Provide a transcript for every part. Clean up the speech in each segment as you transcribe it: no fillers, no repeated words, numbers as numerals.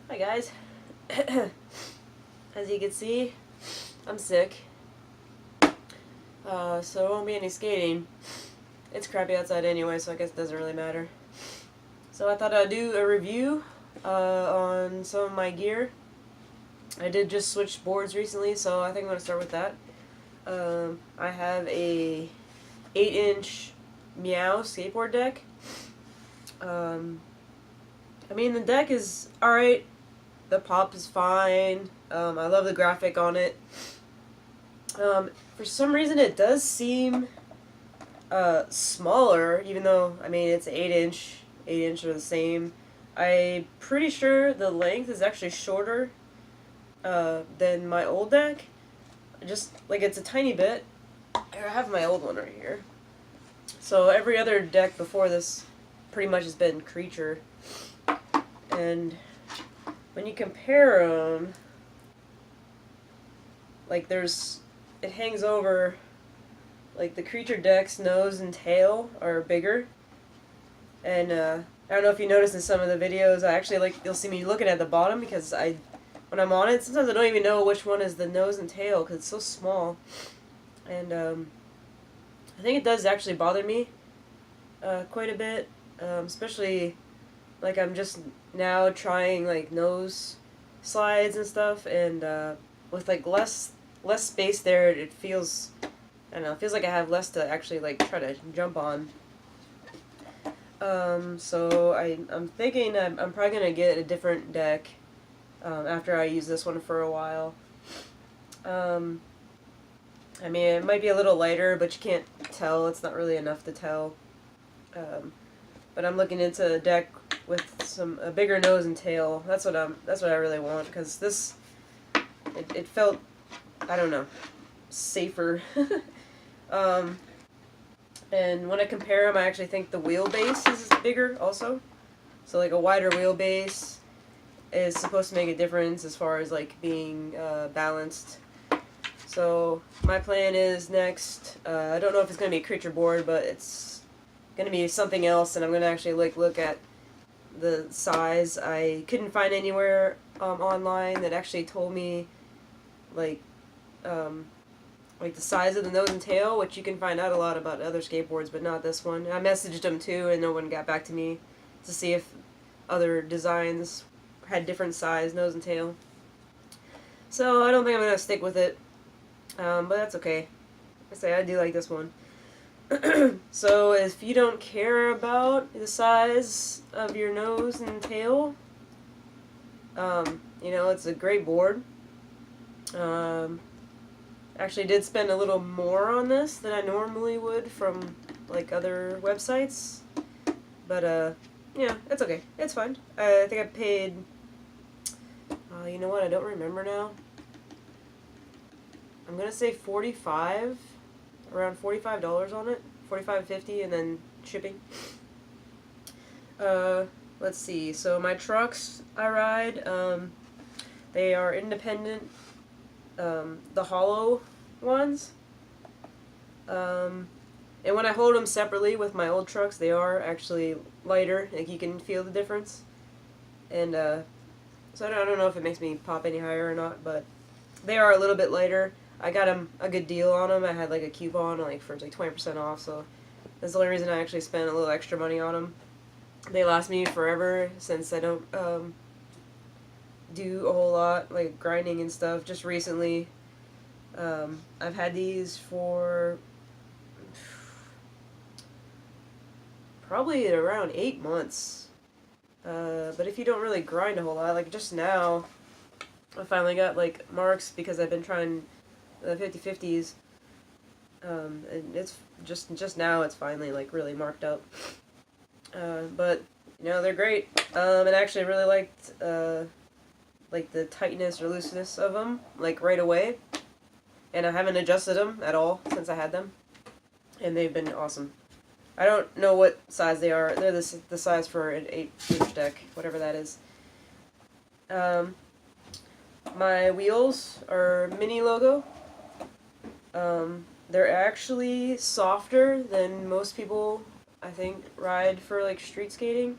Hi guys. As you can see, I'm sick. So there won't be any skating. It's crappy outside anyway, so I guess it doesn't really matter. So I thought I'd do a review on some of my gear. I did just switch boards recently, so I think I'm going to start with that. I have a 8-inch Meow skateboard deck. I mean, the deck is alright. The pop is fine. I love the graphic on it. For some reason, it does seem smaller, even though, I mean, it's 8-inch. 8-inch are the same. I'm pretty sure the length is actually shorter than my old deck. Just, like, it's a tiny bit. I have my old one right here. So every other deck before this pretty much has been creature. And when you compare them, like it hangs over, like the creature deck's nose and tail are bigger. And I don't know if you noticed in some of the videos, I actually you'll see me looking at the bottom because when I'm on it, sometimes I don't even know which one is the nose and tail because it's so small. And I think it does actually bother me quite a bit, especially like I'm just now trying like nose slides and stuff, and with like less space there, it feels, I don't know, it feels like I have less to actually like try to jump on. So I'm thinking I'm probably gonna get a different deck after I use this one for a while. I mean, it might be a little lighter, but you can't tell. It's not really enough to tell. But I'm looking into a deck with a bigger nose and tail. That's what I really want, because this it felt, I don't know, safer. And when I compare them, I actually think the wheelbase is bigger also. So like a wider wheelbase is supposed to make a difference as far as like being balanced. So my plan is next, I don't know if it's going to be a creature board, but it's going to be something else, and I'm going to actually look at the size. I couldn't find anywhere online that actually told me like the size of the nose and tail, which you can find out a lot about other skateboards, but not this one. I messaged them too, and no one got back to me to see if other designs had different size nose and tail. So I don't think I'm going to stick with it, but that's okay. I do like this one. So if you don't care about the size of your nose and tail, you know, it's a great board. Actually did spend a little more on this than I normally would from like other websites, but yeah, it's okay. It's fine. I think I paid, you know what, I don't remember now. I'm gonna say around $45 on it, $45.50, and then shipping. Let's see. So my trucks I ride, they are independent. The hollow ones. And when I hold them separately with my old trucks, they are actually lighter. Like you can feel the difference. And so I don't know if it makes me pop any higher or not, but they are a little bit lighter. I got them a good deal on them. I had like a coupon like for like 20% off, so that's the only reason I actually spent a little extra money on them. They last me forever since I don't do a whole lot like grinding and stuff. Just recently, I've had these for probably around 8 months. But if you don't really grind a whole lot, like just now, I finally got like marks because I've been trying the 50/50s, and it's just now it's finally like really marked up. But you know, they're great. And I actually really liked like the tightness or looseness of them like right away, and I haven't adjusted them at all since I had them, and they've been awesome. I don't know what size they are. They're the size for an 8-inch deck, whatever that is. My wheels are mini logo. They're actually softer than most people, I think, ride for like street skating.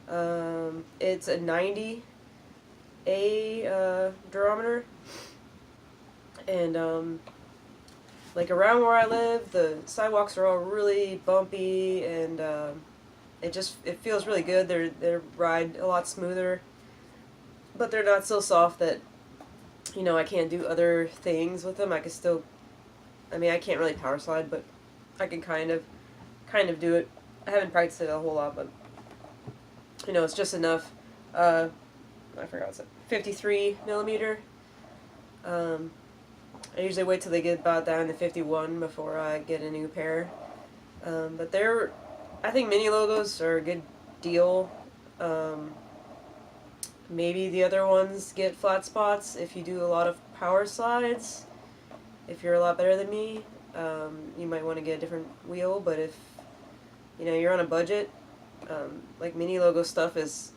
It's a 90 A durometer, and like around where I live, the sidewalks are all really bumpy, and it feels really good. They ride a lot smoother, but they're not so soft that I can't do other things with them. I can still, I mean, I can't really power slide, but I can kind of do it. I haven't practiced it a whole lot, but it's just enough. I forgot what's it. 53 millimeter. I usually wait till they get about down to 51 before I get a new pair. But I think mini logos are a good deal. Maybe the other ones get flat spots if you do a lot of power slides. If you're a lot better than me, you might want to get a different wheel. But if you're on a budget, like mini logo stuff is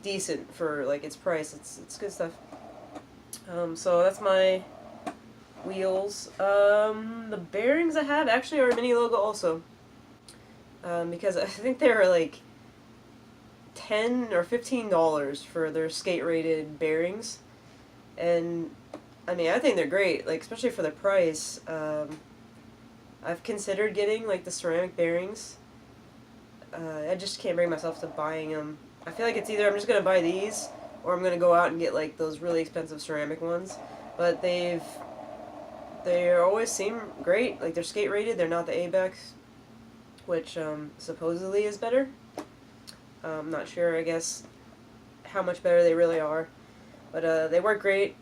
decent for like its price. It's good stuff. So that's my wheels. The bearings I have actually are a mini logo also. Because I think they were like $10 or $15 for their skate rated bearings, and I mean I think they're great. Like especially for the price. I've considered getting like the ceramic bearings. I just can't bring myself to buying them. I feel like it's either I'm just gonna buy these or I'm gonna go out and get like those really expensive ceramic ones. But they always seem great. Like they're skate rated. They're not the ABEX, which supposedly is better. I'm not sure. I guess how much better they really are, but they work great.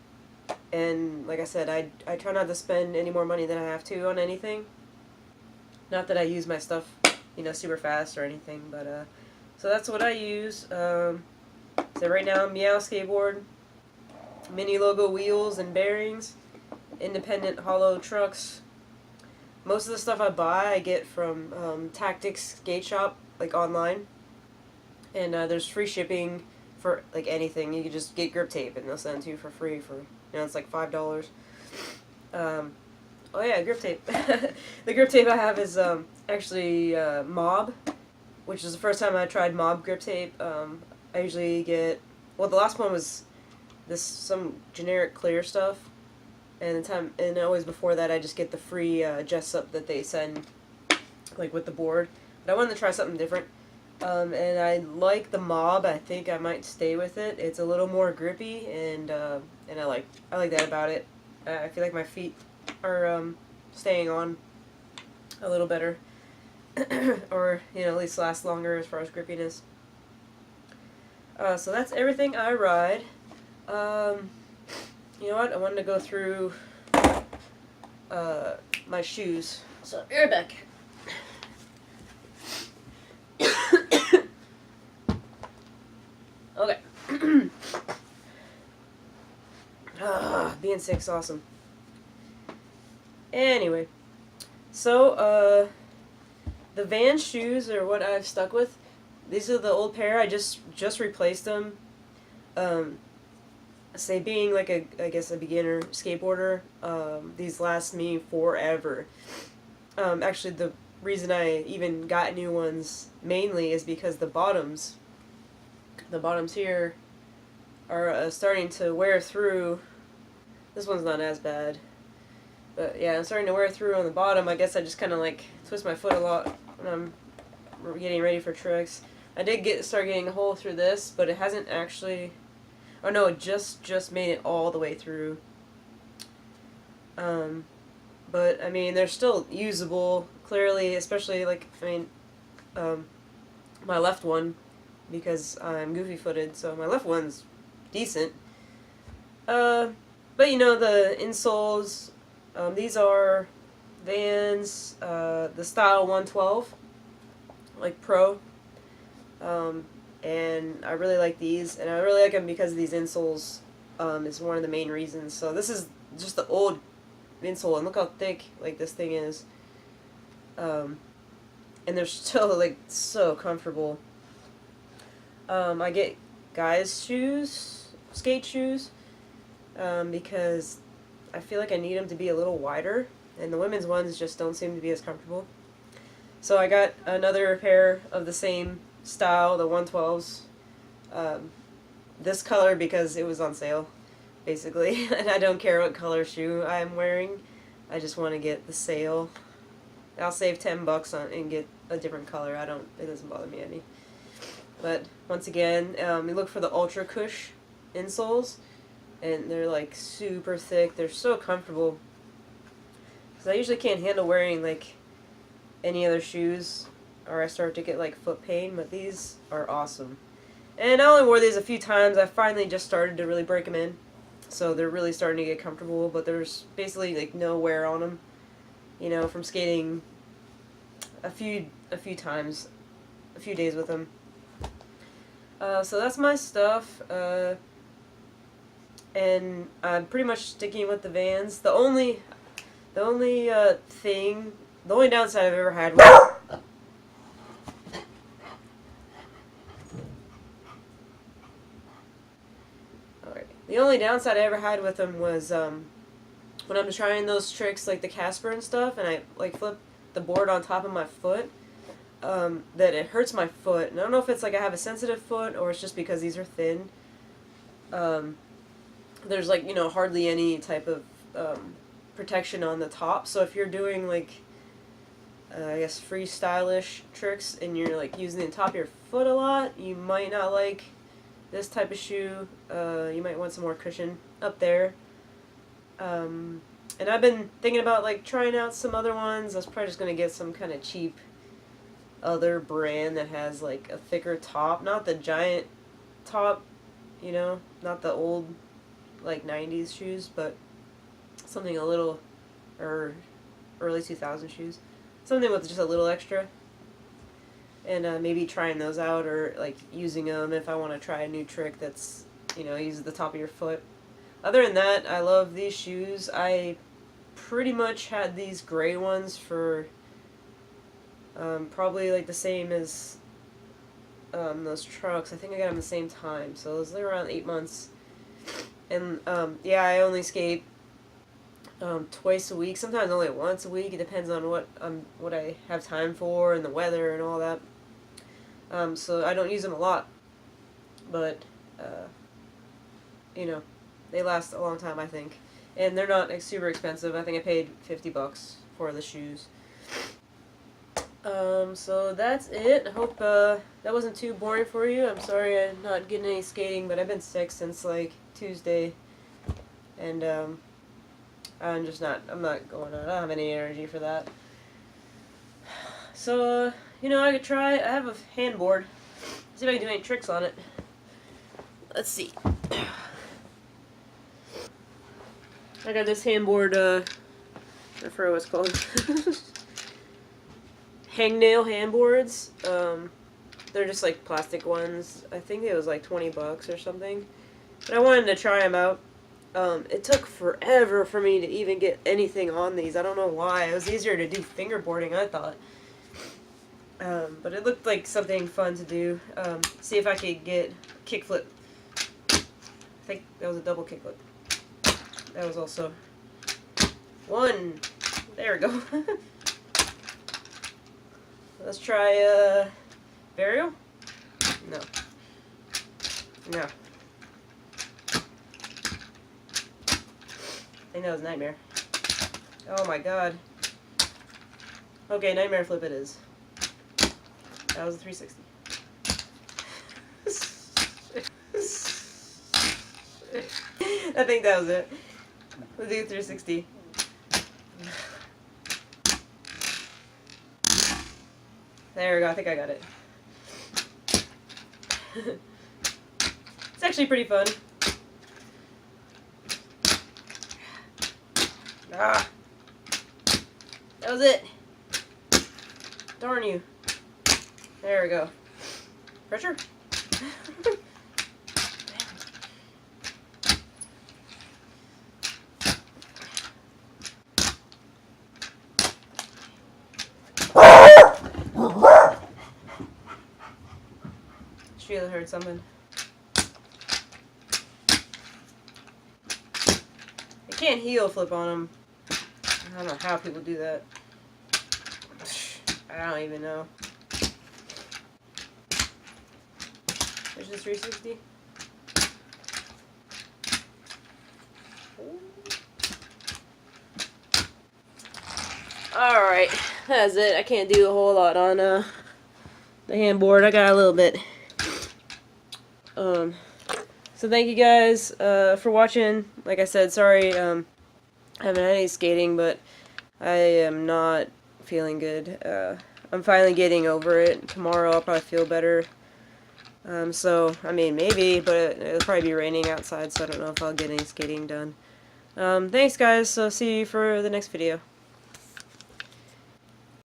And like I said, I try not to spend any more money than I have to on anything. Not that I use my stuff super fast or anything, but so that's what I use. So right now, Meow Skateboard, mini logo wheels and bearings, independent hollow trucks. Most of the stuff I buy I get from Tactics Skate Shop, like online, and there's free shipping for like anything. You can just get grip tape and they'll send it to you for free for it's like $5. Oh yeah, grip tape. The grip tape I have is actually Mob, which is the first time I tried Mob grip tape. I usually get, well, the last one was some generic clear stuff, and always before that I just get the free Jessup that they send like with the board. But I wanted to try something different, and I like the Mob. I think I might stay with it. It's a little more grippy, and I like that about it. I feel like my feet are staying on a little better, or at least last longer as far as grippiness. So that's everything I ride. You know what? I wanted to go through my shoes. So be right back. Okay. Being sick's awesome. Anyway, so the Vans shoes are what I've stuck with. These are the old pair. I just replaced them. Say being like I guess a beginner skateboarder, these last me forever. Actually, the reason I even got new ones mainly is because the bottoms here are starting to wear through. This one's not as bad, but yeah, I'm starting to wear through on the bottom. I guess I just kind of like twist my foot a lot when I'm getting ready for tricks. I did start getting a hole through this, but it hasn't actually. Oh no, it just made it all the way through. But I mean, they're still usable, clearly, especially like, my left one, because I'm goofy-footed, so my left one's decent. But the insoles, these are Vans, the Style 112, like Pro. And I really like these, and I really like them because of these insoles, is one of the main reasons. So this is just the old insole, and look how thick like this thing is. And they're still like so comfortable. I get guys' shoes, skate shoes, because I feel like I need them to be a little wider, and the women's ones just don't seem to be as comfortable. So I got another pair of the same style, the 112s, this color because it was on sale, basically. And I don't care what color shoe I'm wearing. I just want to get the sale. I'll save $10 on and get a different color. It doesn't bother me any. But once again, you look for the Ultra Cush insoles, and they're like super thick. They're so comfortable. Because I usually can't handle wearing like any other shoes, or I start to get like foot pain. But these are awesome. And I only wore these a few times. I finally just started to really break them in, so they're really starting to get comfortable. But there's basically like no wear on them. You know, from skating a few times, a few days with them. So that's my stuff, and I'm pretty much sticking with the Vans. The only downside I've ever had was the only downside I ever had with them was when I'm trying those tricks like the Casper and stuff, and I like flip the board on top of my foot. That it hurts my foot, and I don't know if it's like I have a sensitive foot or it's just because these are thin. There's like, you know, hardly any type of protection on the top, so if you're doing like I guess freestyle-ish tricks and you're like using the top of your foot a lot, you might not like this type of shoe. You might want some more cushion up there. And I've been thinking about like trying out some other ones. I was probably just gonna get some kind of cheap other brand that has like a thicker top, not the giant top, you know, not the old like 90s shoes, but something a little, or early 2000 shoes, something with just a little extra, and maybe trying those out, or like using them if I want to try a new trick that's, you know, uses the top of your foot. Other than that, I love these shoes. I pretty much had these gray ones for probably like the same as those trucks. I think I got them the same time, so it was like around 8 months. And yeah, I only skate twice a week, sometimes only once a week. It depends on what I have time for and the weather and all that. So I don't use them a lot, but you know, they last a long time, I think, and they're not like, super expensive. I think I paid $50 for the shoes. So that's it. I hope that wasn't too boring for you. I'm sorry I'm not getting any skating, but I've been sick since like Tuesday, and I'm not going on. I don't have any energy for that. So, you know, I could try, I have a handboard. See if I can do any tricks on it. Let's see. I got this handboard, I forgot what it's called. Hangnail handboards. They're just like plastic ones. I think it was like $20 or something. But I wanted to try them out. It took forever for me to even get anything on these. I don't know why. It was easier to do fingerboarding, I thought. But it looked like something fun to do. See if I could get kickflip. I think that was a double kickflip. That was also one. There we go. Let's try, burial? No. No. I think that was nightmare. Oh my god. Okay, nightmare flip it is. That was a 360. I think that was it. Let's do 360. There we go, I think I got it. It's actually pretty fun. Ah! That was it! Darn you. There we go. Pressure? Sheila heard something. I can't heel flip on them. I don't know how people do that. I don't even know. There's the 360. Alright, that's it. I can't do a whole lot on the handboard. I got a little bit. So thank you guys for watching. Like I said, sorry I haven't had any skating, but I am not feeling good. I'm finally getting over it. Tomorrow I'll probably feel better. So, I mean, maybe, but it'll probably be raining outside, so I don't know if I'll get any skating done. Thanks guys, so see you for the next video.